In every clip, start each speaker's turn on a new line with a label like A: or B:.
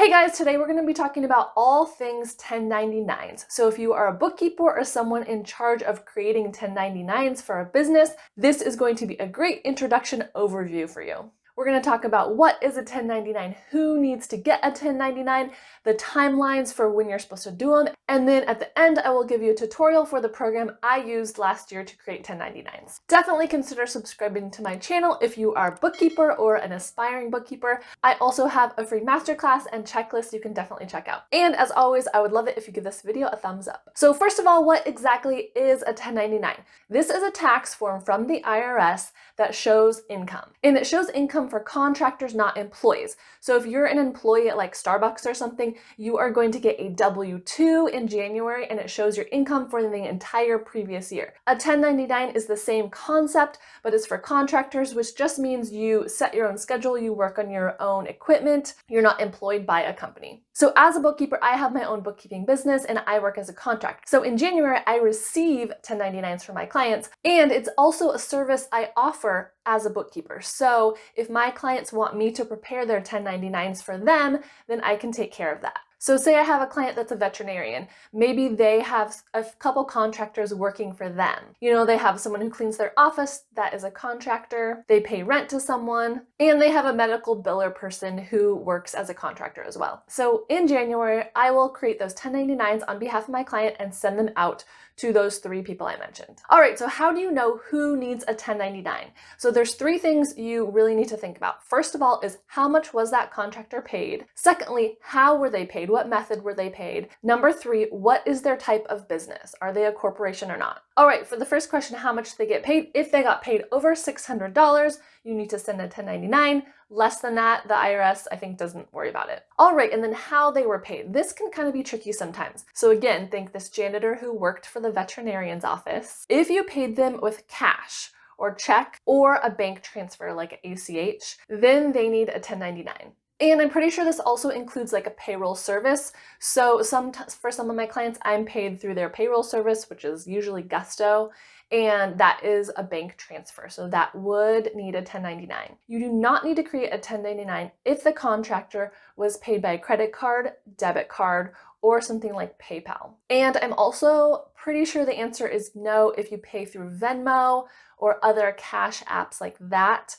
A: Hey guys, today we're going to be talking about all things 1099s. So if you are a bookkeeper or someone in charge of creating 1099s for a business, this is going to be a great introduction overview for you. We're going to talk about what is a 1099, who needs to get a 1099, the timelines for when you're supposed to do them, and then at the end I will give you a tutorial for the program I used last year to create 1099s. Definitely consider subscribing to my channel if you are a bookkeeper or an aspiring bookkeeper. I also have a free masterclass and checklist you can definitely check out. And as always, I would love it if you give this video a thumbs up. So first of all, what exactly is a 1099? This is a tax form from the IRS that shows income. And it shows income for contractors, not employees. So if you're an employee at like Starbucks or something, you are going to get a W-2 in January and it shows your income for the entire previous year. A 1099 is the same concept, but it's for contractors, which just means you set your own schedule, you work on your own equipment, you're not employed by a company. So as a bookkeeper, I have my own bookkeeping business and I work as a contractor. So in January, I receive 1099s from my clients, and it's also a service I offer as a bookkeeper. So if my clients want me to prepare their 1099s for them, then I can take care of that. So say I have a client that's a veterinarian. Maybe they have a couple contractors working for them. You know, they have someone who cleans their office that is a contractor, they pay rent to someone, and they have a medical biller person who works as a contractor as well. So in January, I will create those 1099s on behalf of my client and send them out to those three people I mentioned. All right, so how do you know who needs a 1099? So there's three things you really need to think about. First of all is how much was that contractor paid? Secondly, how were they paid? What method were they paid? Number three, what is their type of business? Are they a corporation or not? All right, for the first question, how much they get paid? If they got paid over $600, you need to send a 1099. Less than that, the IRS, I think, doesn't worry about it. All right, and then how they were paid. This can kind of be tricky sometimes. So again, think this janitor who worked for the veterinarian's office. If you paid them with cash or check or a bank transfer like ACH, then they need a 1099. And I'm pretty sure this also includes like a payroll service. So for some of my clients, I'm paid through their payroll service, which is usually Gusto, and that is a bank transfer. So that would need a 1099. You do not need to create a 1099 if the contractor was paid by a credit card, debit card, or something like PayPal. And I'm also pretty sure the answer is no if you pay through Venmo or other cash apps like that.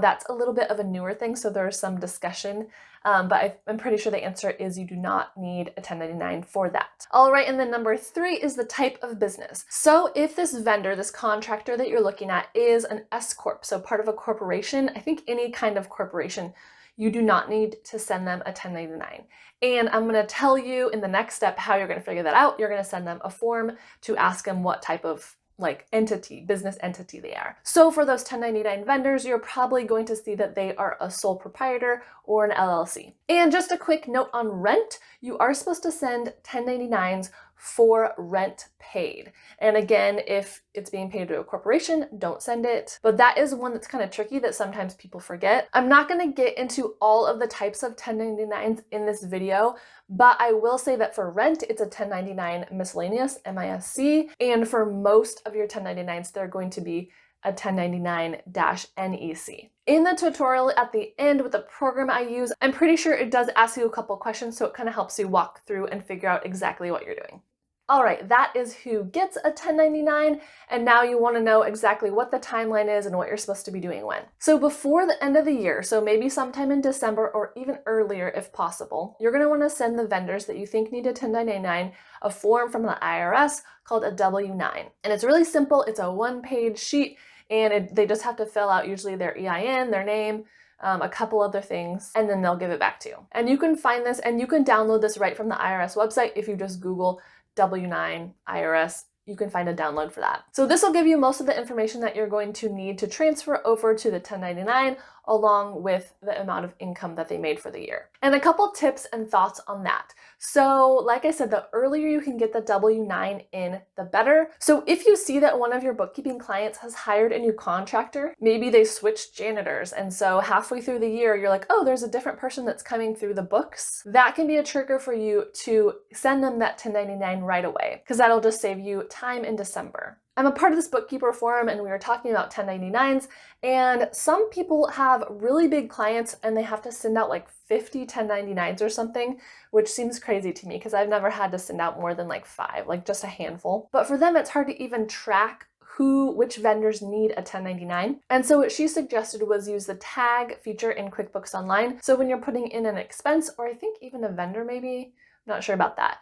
A: That's a little bit of a newer thing, so there's some discussion, but I'm pretty sure the answer is you do not need a 1099 for that. All right, and then number three is the type of business. So if this vendor, this contractor that you're looking at is an S Corp, so part of a corporation, I think any kind of corporation, you do not need to send them a 1099. And I'm going to tell you in the next step how you're going to figure that out. You're going to send them a form to ask them what type of business entity they are. So for those 1099 vendors, you're probably going to see that they are a sole proprietor or an LLC. And just a quick note on rent, you are supposed to send 1099s for rent paid. And again, if it's being paid to a corporation, don't send it. But that is one that's kind of tricky that sometimes people forget. I'm not going to get into all of the types of 1099s in this video, but I will say that for rent, it's a 1099 miscellaneous, MISC, and for most of your 1099s, they're going to be a 1099-NEC. In the tutorial at the end with the program I use, I'm pretty sure it does ask you a couple questions, so it kind of helps you walk through and figure out exactly what you're doing. All right, that is who gets a 1099, and now you want to know exactly what the timeline is and what you're supposed to be doing when. So before the end of the year, so maybe sometime in December or even earlier if possible, you're going to want to send the vendors that you think need a 1099 a form from the IRS called a W-9. And it's really simple. It's a one-page sheet, and they just have to fill out usually their EIN, their name, a couple other things, and then they'll give it back to you. And you can find this and you can download this right from the IRS website. If you just Google W-9 IRS, you can find a download for that. So this will give you most of the information that you're going to need to transfer over to the 1099 along with the amount of income that they made for the year. And a couple tips and thoughts on that. So like I said, the earlier you can get the W-9 in, the better. So if you see that one of your bookkeeping clients has hired a new contractor, maybe they switched janitors, and so halfway through the year, you're like, oh, there's a different person that's coming through the books. That can be a trigger for you to send them that 1099 right away, because that'll just save you time in December. I'm a part of this bookkeeper forum and we were talking about 1099s, and some people have really big clients and they have to send out like 50 1099s or something, which seems crazy to me because I've never had to send out more than like 5, like just a handful. But for them, it's hard to even track which vendors need a 1099. And so what she suggested was use the tag feature in QuickBooks Online. So when you're putting in an expense, or I think even a vendor maybe, I'm not sure about that,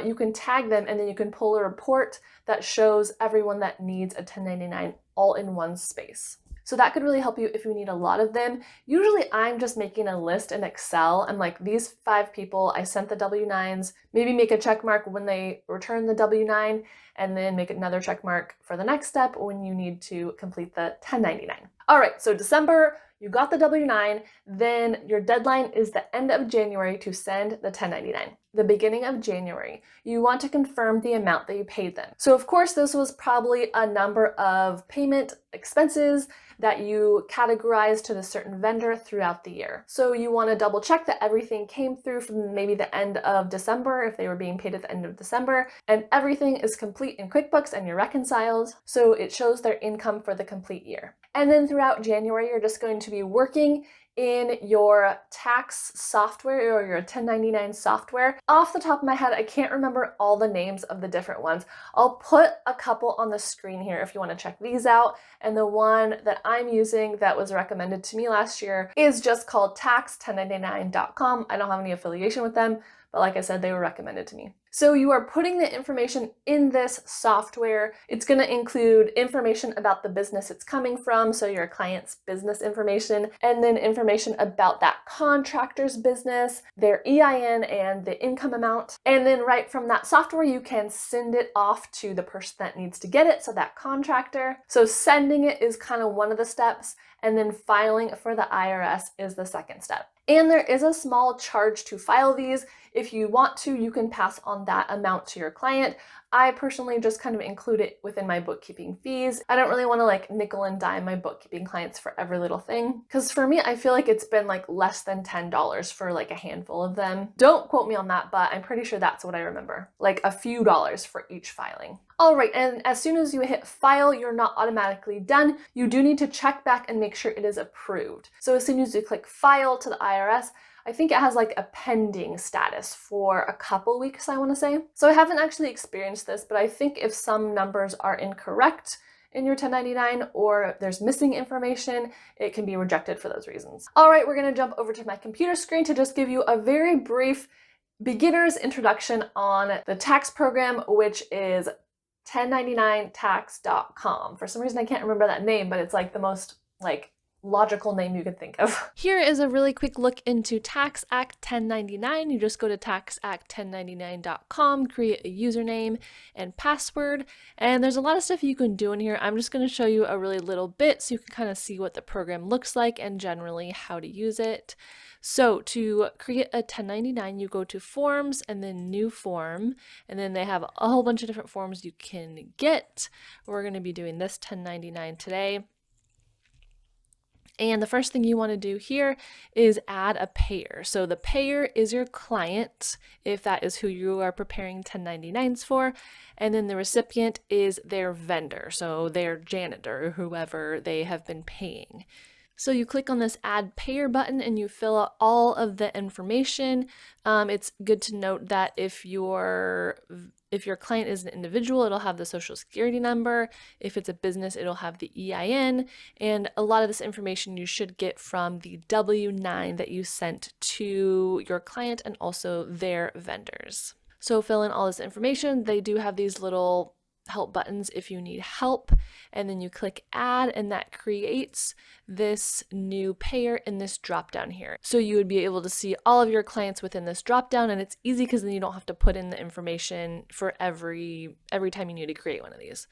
A: you can tag them and then you can pull a report that shows everyone that needs a 1099 all in one space. So that could really help you if you need a lot of them. Usually I'm just making a list in Excel. I'm like, these 5 people, I sent the W-9s, maybe make a check mark when they return the W-9, and then make another check mark for the next step when you need to complete the 1099. All right, so December, you got the W-9, then your deadline is the end of January to send the 1099. The beginning of January, you want to confirm the amount that you paid them. So of course, this was probably a number of payment expenses that you categorized to the certain vendor throughout the year. So you want to double check that everything came through from maybe the end of December, if they were being paid at the end of December, and everything is complete in QuickBooks and you're reconciled, so it shows their income for the complete year. And then throughout January, you're just going to be working in your tax software or your 1099 software. Off the top of my head, I can't remember all the names of the different ones. I'll put a couple on the screen here if you want to check these out. And the one that I'm using that was recommended to me last year is just called tax1099.com. I don't have any affiliation with them, but like I said, they were recommended to me. So you are putting the information in this software. It's going to include information about the business it's coming from, so your client's business information, and then information about that contractor's business, their EIN and the income amount. And then right from that software, you can send it off to the person that needs to get it, so that contractor. So sending it is kind of one of the steps, and then filing for the IRS is the second step. And there is a small charge to file these. If you want to, you can pass on that amount to your client. I personally just kind of include it within my bookkeeping fees. I don't really want to like nickel and dime my bookkeeping clients for every little thing. Because for me, I feel like it's been like less than $10 for like a handful of them. Don't quote me on that, but I'm pretty sure that's what I remember. Like a few dollars for each filing. All right, and as soon as you hit file, you're not automatically done. You do need to check back and make sure it is approved. So as soon as you click file to the IRS, I think it has like a pending status for a couple weeks, I want to say. So I haven't actually experienced this, but I think if some numbers are incorrect in your 1099 or there's missing information, it can be rejected for those reasons. All right, we're going to jump over to my computer screen to just give you a very brief beginner's introduction on the tax program, which is 1099tax.com. For some reason, I can't remember that name, but it's like the most like logical name you could think of. Here is a really quick look into Tax Act 1099. You just go to taxact1099.com, create a username and password, and there's a lot of stuff you can do in here. I'm just going to show you a really little bit so you can kind of see what the program looks like and generally how to use it. So to create a 1099, you go to Forms and then New Form, and then they have a whole bunch of different forms you can get. We're going to be doing this 1099 today. And the first thing you want to do here is add a payer. So the payer is your client, if that is who you are preparing 1099s for. And then the recipient is their vendor, so their janitor, or whoever they have been paying. So you click on this add payer button and you fill out all of the information. It's good to note that if your client is an individual, it'll have the social security number. If it's a business, it'll have the EIN. And a lot of this information you should get from the W-9 that you sent to your client and also their vendors. So fill in all this information. They do have these little help buttons if you need help, and then you click add, and that creates this new payer in this drop down here. So you would be able to see all of your clients within this drop down, and it's easy because then you don't have to put in the information for every time you need to create one of these.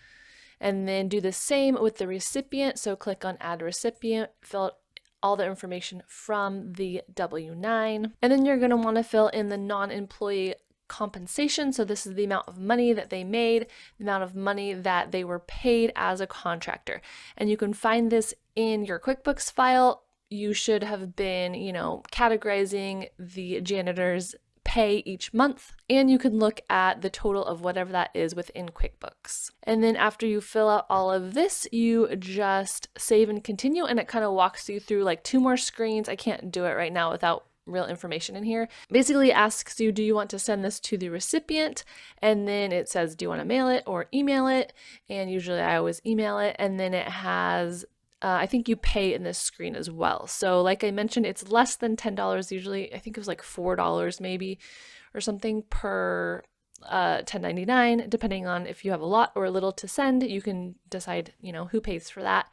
A: And then do the same with the recipient. So click on add recipient, fill out all the information from the W-9, and then you're going to want to fill in the non-employee compensation. So this is the amount of money that they made, the amount of money that they were paid as a contractor. And you can find this in your QuickBooks file. You should have been, categorizing the janitor's pay each month, and you can look at the total of whatever that is within QuickBooks. And then after you fill out all of this, you just save and continue, and it kind of walks you through like 2 more screens. I can't do it right now without real information in here. Basically asks you, do you want to send this to the recipient? And then it says, do you want to mail it or email it? And usually I always email it. And then it has I think you pay in this screen as well. So like I mentioned, it's less than $10 usually. I think it was like $4 maybe or something per 1099, depending on if you have a lot or a little to send. You can decide, who pays for that.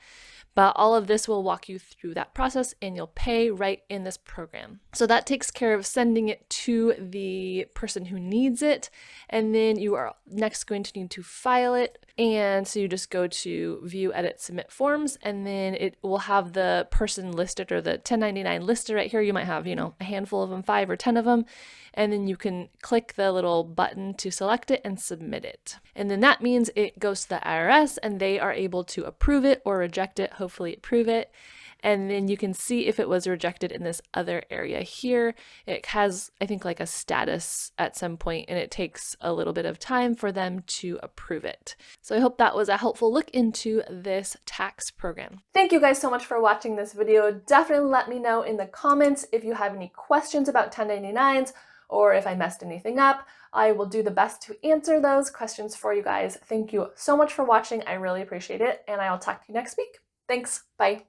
A: But all of this will walk you through that process, and you'll pay right in this program. So that takes care of sending it to the person who needs it. And then you are next going to need to file it. And so you just go to view, edit, submit forms, and then it will have the person listed, or the 1099 listed right here. You might have, a handful of them, 5 or 10 of them. And then you can click the little button to select it and submit it. And then that means it goes to the IRS and they are able to approve it or reject it, hopefully approve it. And then you can see if it was rejected in this other area here. It has, I think, like a status at some point, and it takes a little bit of time for them to approve it. So I hope that was a helpful look into this tax program. Thank you guys so much for watching this video. Definitely let me know in the comments if you have any questions about 1099s or if I messed anything up. I will do the best to answer those questions for you guys. Thank you so much for watching. I really appreciate it, and I'll talk to you next week. Thanks. Bye.